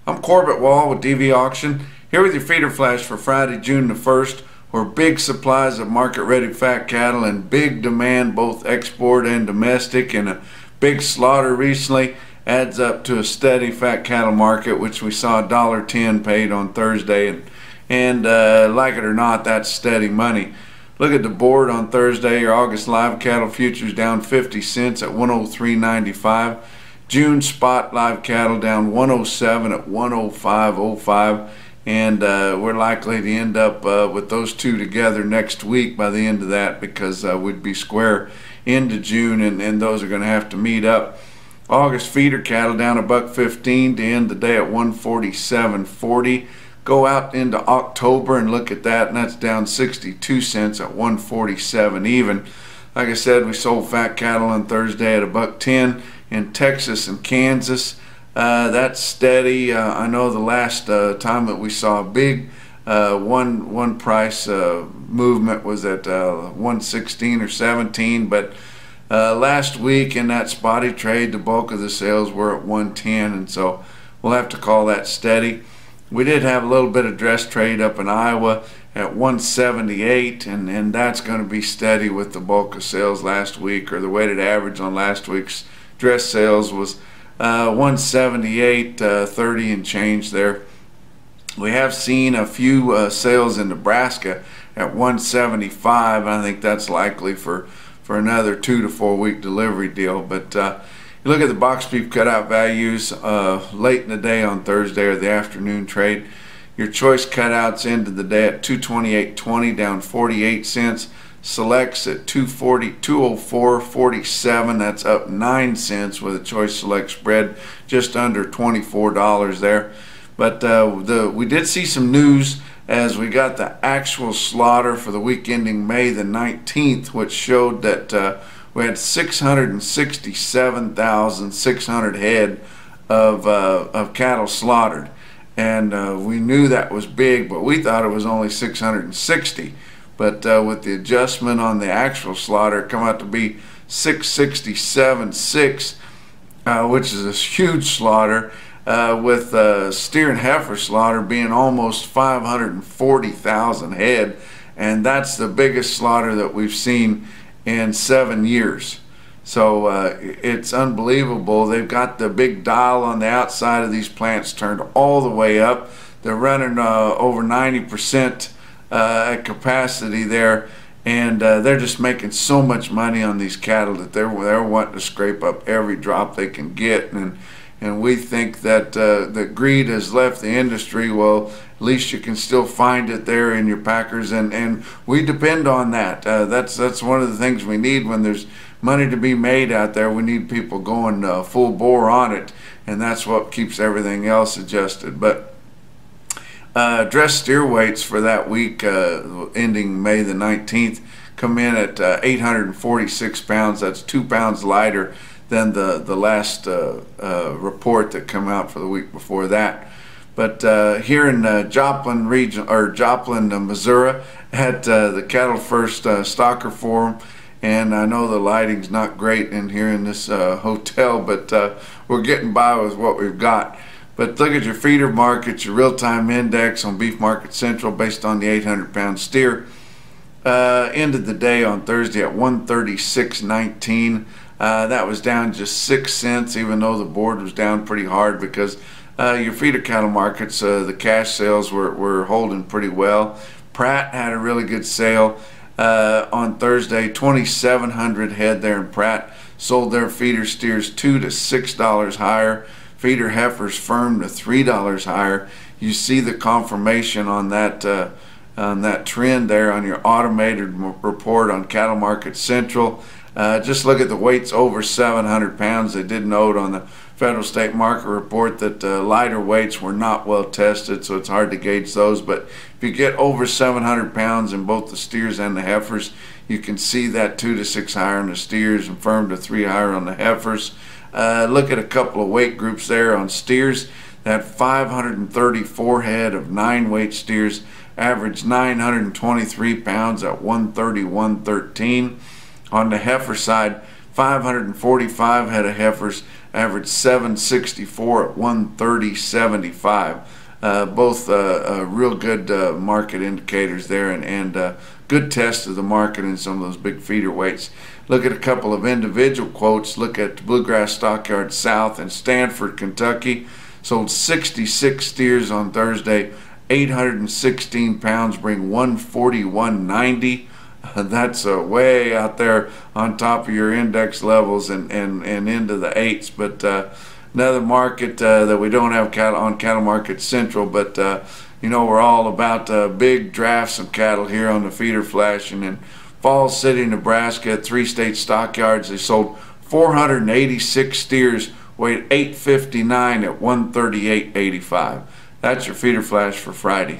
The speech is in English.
I'm Corbett Wall with DV Auction, here with your feeder flash for Friday, June the 1st, where big supplies of market-ready fat cattle and big demand, both export and domestic, and a big slaughter recently adds up to a steady fat cattle market, which we saw $1.10 paid on Thursday, and like it or not, that's steady money. Look at the board on Thursday. Your August live cattle futures down 50 cents at 103.95. June spot live cattle down 107 at 105.05, and we're likely to end up with those two together next week by the end of that, because we'd be square into June, and those are going to have to meet up. August feeder cattle down $1.15 to end the day at 147.40. Go out into October and look at that, and that's down 62 cents at 147 even. Like I said, we sold fat cattle on Thursday at $1.10 in Texas and Kansas. That's steady. I know the last time that we saw a big one price movement was at 116 or 17, but last week in that spotty trade, the bulk of the sales were at 110, and so we'll have to call that steady. We did have a little bit of dress trade up in Iowa at 178, and that's going to be steady with the bulk of sales last week, or the weighted average on last week's dress sales was 178.30 and change there. We have seen a few sales in Nebraska at 175. I think that's likely for another 2 to 4 week delivery deal. But you look at the box beef cutout values late in the day on Thursday, or the afternoon trade. Your choice cutouts ended the day at 228.20, down 48 cents. Selects at 204.47, that's up 9 cents, with a choice select spread just under $24 there. But we did see some news as we got the actual slaughter for the week ending May the 19th, which showed that we had 667,600 head of cattle slaughtered, and we knew that was big, but we thought it was only 660. But with the adjustment on the actual slaughter, it come out to be 667.6, which is a huge slaughter, with steer and heifer slaughter being almost 540,000 head, and that's the biggest slaughter that we've seen in 7 years. So it's unbelievable. They've got the big dial on the outside of these plants turned all the way up. They're running over 90% at capacity there, and they're just making so much money on these cattle that they're wanting to scrape up every drop they can get, and we think that that greed has left the industry. Well, at least you can still find it there in your packers, and we depend on that. That's one of the things we need when there's money to be made out there. We need people going full bore on it, and that's what keeps everything else adjusted. But dress steer weights for that week ending May the 19th come in at 846 pounds. That's 2 pounds lighter than the last report that come out for the week before that. But here in Joplin region, or Joplin, Missouri, at the Cattle First Stocker Forum, and I know the lighting's not great in here in this hotel, but we're getting by with what we've got. But look at your feeder markets, your real-time index on Beef Market Central based on the 800-pound steer. Ended the day on Thursday at 136.19. That was down just 6 cents, even though the board was down pretty hard, because your feeder cattle markets, the cash sales were holding pretty well. Pratt had a really good sale on Thursday, 2,700 head there in Pratt. Sold their feeder steers $2 to $6 higher. Feeder heifers firm to $3 higher. You see the confirmation on that trend there on your automated report on Cattle Market Central. Just look at the weights over 700 pounds. They did note on the Federal State Market Report that lighter weights were not well tested, so it's hard to gauge those. But if you get over 700 pounds in both the steers and the heifers, you can see that 2 to 6 higher on the steers and firm to 3 higher on the heifers. Look at a couple of weight groups there on steers. That 534 head of 9-weight steers averaged 923 pounds at 131.13. On the heifer side, 545 head of heifers, averaged 764 at 130.75. Both real good market indicators there, and good test of the market in some of those big feeder weights. Look at a couple of individual quotes. Look at Bluegrass Stockyard South in Stanford, Kentucky. Sold 66 steers on Thursday, 816 pounds, bring 141.90. That's way out there on top of your index levels and into the eights. But another market that we don't have cattle on, Cattle Market Central, but you know, we're all about big drafts of cattle here on the feeder flash. And in Falls City, Nebraska, at 3 state stockyards, they sold 486 steers, weighed 859 at 138.85. That's your feeder flash for Friday.